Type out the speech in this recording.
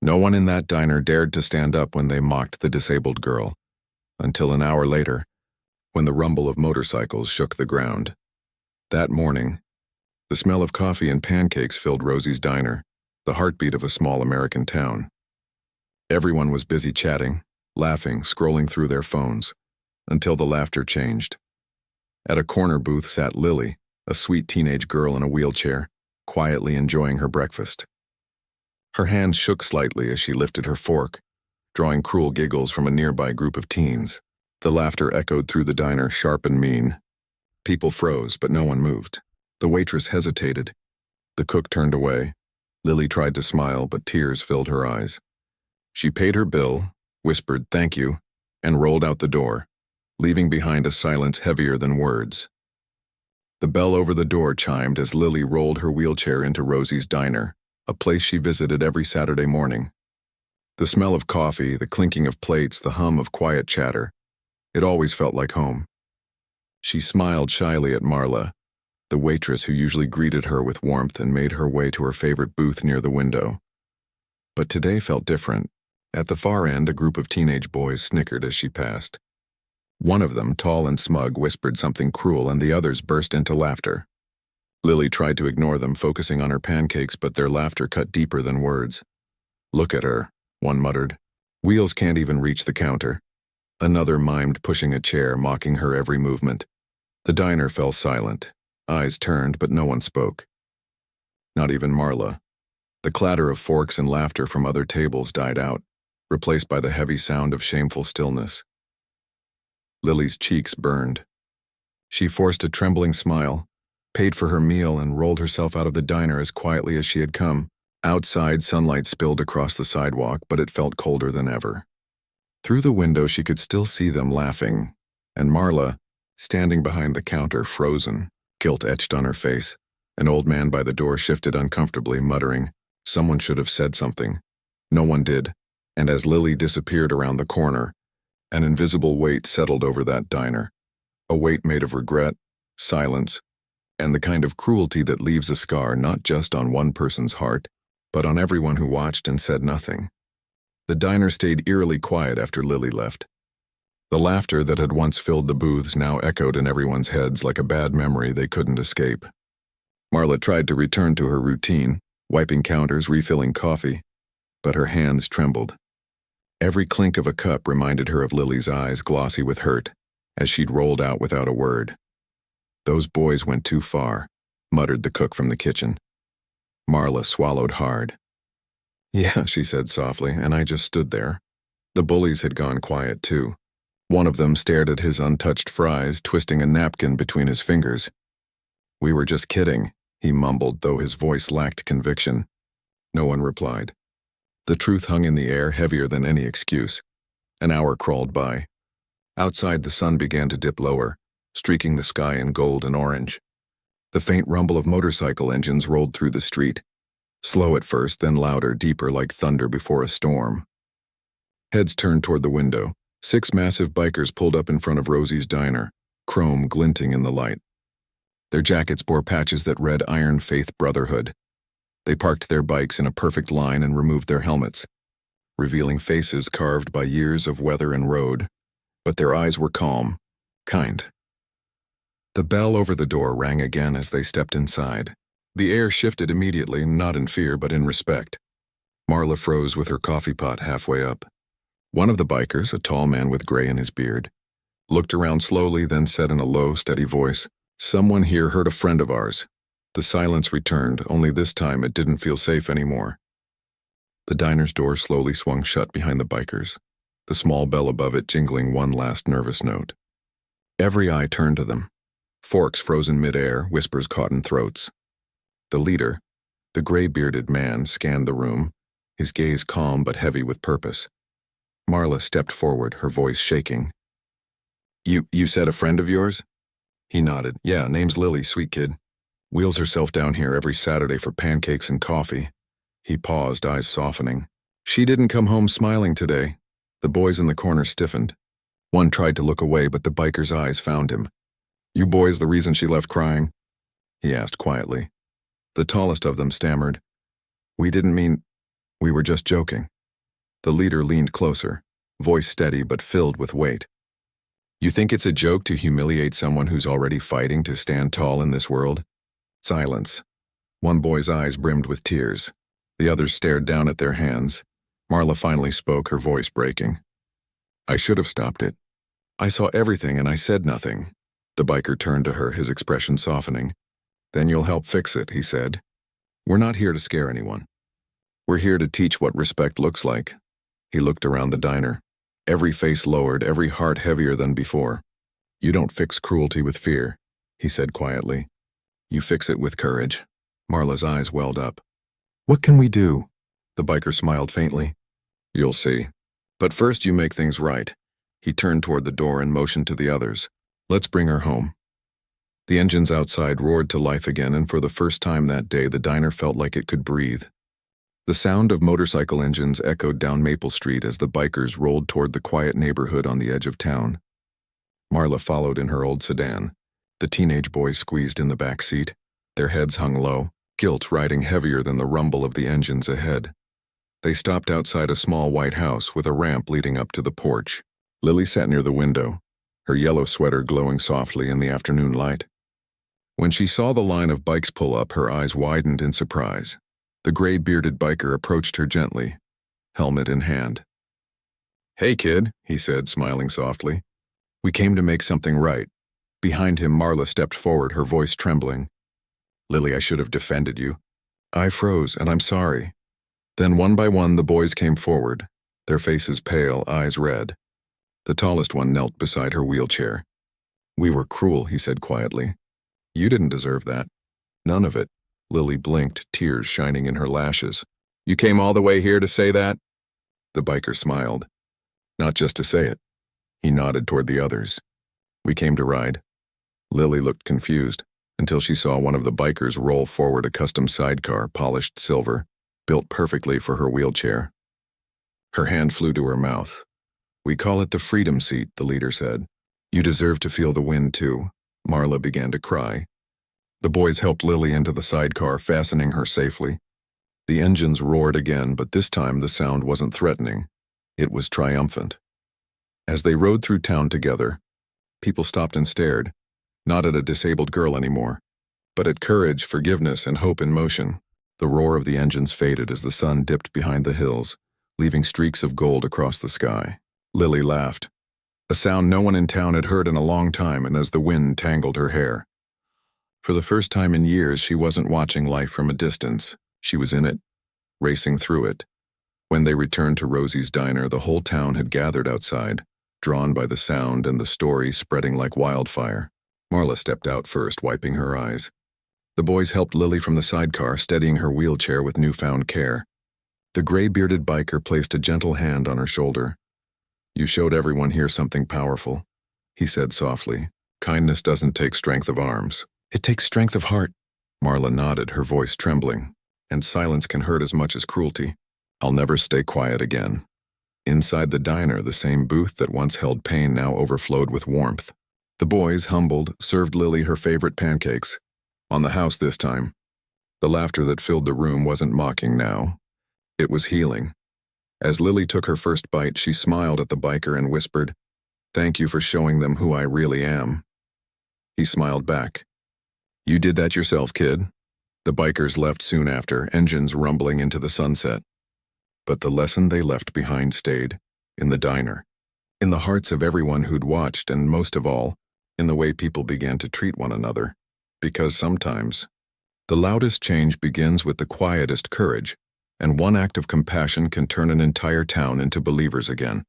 No one in that diner dared to stand up when they mocked the disabled girl, until an hour later, when the rumble of motorcycles shook the ground. That morning, the smell of coffee and pancakes filled Rosie's diner, the heartbeat of a small American town. Everyone was busy chatting, laughing, scrolling through their phones, until the laughter changed. At a corner booth sat Lily, a sweet teenage girl in a wheelchair, quietly enjoying her breakfast. Her hands shook slightly as she lifted her fork, drawing cruel giggles from a nearby group of teens. The laughter echoed through the diner, sharp and mean. People froze, but no one moved. The waitress hesitated. The cook turned away. Lily tried to smile, but tears filled her eyes. She paid her bill, whispered thank you, and rolled out the door, leaving behind a silence heavier than words. The bell over the door chimed as Lily rolled her wheelchair into Rosie's diner, a place she visited every Saturday morning. The smell of coffee, the clinking of plates, the hum of quiet chatter. It always felt like home. She smiled shyly at Marla, the waitress who usually greeted her with warmth and made her way to her favorite booth near the window. But today felt different. At the far end, a group of teenage boys snickered as she passed. One of them, tall and smug, whispered something cruel, and the others burst into laughter. Lily tried to ignore them, focusing on her pancakes, but their laughter cut deeper than words. "Look at her," one muttered. "Wheels can't even reach the counter." Another mimed pushing a chair, mocking her every movement. The diner fell silent. Eyes turned, but no one spoke. Not even Marla. The clatter of forks and laughter from other tables died out, replaced by the heavy sound of shameful stillness. Lily's cheeks burned. She forced a trembling smile, paid for her meal, and rolled herself out of the diner as quietly as she had come. Outside, sunlight spilled across the sidewalk, but it felt colder than ever. Through the window, she could still see them laughing, and Marla, standing behind the counter, frozen, guilt etched on her face. An old man by the door shifted uncomfortably, muttering, "Someone should have said something." No one did, and as Lily disappeared around the corner, an invisible weight settled over that diner, a weight made of regret, silence, and the kind of cruelty that leaves a scar not just on one person's heart, but on everyone who watched and said nothing. The diner stayed eerily quiet after Lily left. The laughter that had once filled the booths now echoed in everyone's heads like a bad memory they couldn't escape. Marla tried to return to her routine, wiping counters, refilling coffee, but her hands trembled. Every clink of a cup reminded her of Lily's eyes, glossy with hurt, as she'd rolled out without a word. "Those boys went too far," muttered the cook from the kitchen. Marla swallowed hard. "Yeah," she said softly, and I just stood there. The bullies had gone quiet too. One of them stared at his untouched fries, twisting a napkin between his fingers. "We were just kidding," he mumbled, though his voice lacked conviction. No one replied. The truth hung in the air, heavier than any excuse. An hour crawled by. Outside, the sun began to dip lower, streaking the sky in gold and orange. The faint rumble of motorcycle engines rolled through the street. Slow at first, then louder, deeper, like thunder before a storm. Heads turned toward the window. 6 massive bikers pulled up in front of Rosie's diner, chrome glinting in the light. Their jackets bore patches that read Iron Faith Brotherhood. They parked their bikes in a perfect line and removed their helmets, revealing faces carved by years of weather and road, but their eyes were calm, kind. The bell over the door rang again as they stepped inside. The air shifted immediately, not in fear but in respect. Marla froze with her coffee pot halfway up. One of the bikers, a tall man with gray in his beard, looked around slowly, then said in a low, steady voice, "Someone here hurt a friend of ours." The silence returned, only this time it didn't feel safe anymore. The diner's door slowly swung shut behind the bikers, the small bell above it jingling one last nervous note. Every eye turned to them. Forks frozen midair, whispers caught in throats. The leader, the gray-bearded man, scanned the room, his gaze calm but heavy with purpose. Marla stepped forward, her voice shaking. You said a friend of yours?" He nodded. "Yeah, name's Lily, sweet kid. Wheels herself down here every Saturday for pancakes and coffee." He paused, eyes softening. "She didn't come home smiling today." The boys in the corner stiffened. One tried to look away, but the biker's eyes found him. "You boys the reason she left crying?" he asked quietly. The tallest of them stammered, We were just joking." The leader leaned closer, voice steady but filled with weight. You think it's a joke to humiliate someone who's already fighting to stand tall in this world? Silence. One boy's eyes brimmed with tears. The others stared down at their hands. Marla finally spoke, her voice breaking. I should have stopped it. I saw everything and I said nothing. The biker turned to her, his expression softening. Then you'll help fix it, he said. We're not here to scare anyone. We're here to teach what respect looks like. He looked around the diner. Every face lowered, every heart heavier than before. You don't fix cruelty with fear, he said quietly. You fix it with courage. Marla's eyes welled up. What can we do? The biker smiled faintly. You'll see. But first you make things right. He turned toward the door and motioned to the others. Let's bring her home. The engines outside roared to life again, and for the first time that day the diner felt like it could breathe. The sound of motorcycle engines echoed down Maple Street as the bikers rolled toward the quiet neighborhood on the edge of town. Marla followed in her old sedan. The teenage boys squeezed in the back seat, their heads hung low, guilt riding heavier than the rumble of the engines ahead. They stopped outside a small white house with a ramp leading up to the porch. Lily sat near the window, her yellow sweater glowing softly in the afternoon light. When she saw the line of bikes pull up, her eyes widened in surprise. The gray-bearded biker approached her gently, helmet in hand. Hey, kid, he said, smiling softly. We came to make something right. Behind him, Marla stepped forward, her voice trembling. Lily, I should have defended you. I froze, and I'm sorry. Then one by one the boys came forward, their faces pale, eyes red. The tallest one knelt beside her wheelchair. We were cruel, he said quietly. You didn't deserve that. None of it. Lily blinked, tears shining in her lashes. You came all the way here to say that? The biker smiled. Not just to say it. He nodded toward the others. We came to ride. Lily looked confused until she saw one of the bikers roll forward a custom sidecar, polished silver, built perfectly for her wheelchair. Her hand flew to her mouth. We call it the freedom seat, the leader said. You deserve to feel the wind too. Marla began to cry. The boys helped Lily into the sidecar, fastening her safely. The engines roared again, but this time the sound wasn't threatening. It was triumphant. As they rode through town together, people stopped and stared, not at a disabled girl anymore, but at courage, forgiveness, and hope in motion. The roar of the engines faded as the sun dipped behind the hills, leaving streaks of gold across the sky. Lily laughed, a sound no one in town had heard in a long time, and as the wind tangled her hair. For the first time in years, she wasn't watching life from a distance. She was in it, racing through it. When they returned to Rosie's diner, the whole town had gathered outside, drawn by the sound and the story spreading like wildfire. Marla stepped out first, wiping her eyes. The boys helped Lily from the sidecar, steadying her wheelchair with newfound care. The gray-bearded biker placed a gentle hand on her shoulder. You showed everyone here something powerful, he said softly. Kindness doesn't take strength of arms. It takes strength of heart. Marla nodded, her voice trembling. And silence can hurt as much as cruelty. I'll never stay quiet again. Inside the diner, the same booth that once held pain now overflowed with warmth. The boys, humbled, served Lily her favorite pancakes. On the house this time. The laughter that filled the room wasn't mocking now. It was healing. As Lily took her first bite, she smiled at the biker and whispered, Thank you for showing them who I really am. He smiled back. You did that yourself, kid. The bikers left soon after, engines rumbling into the sunset. But the lesson they left behind stayed, in the diner, in the hearts of everyone who'd watched, and most of all, in the way people began to treat one another. Because sometimes, the loudest change begins with the quietest courage, and one act of compassion can turn an entire town into believers again.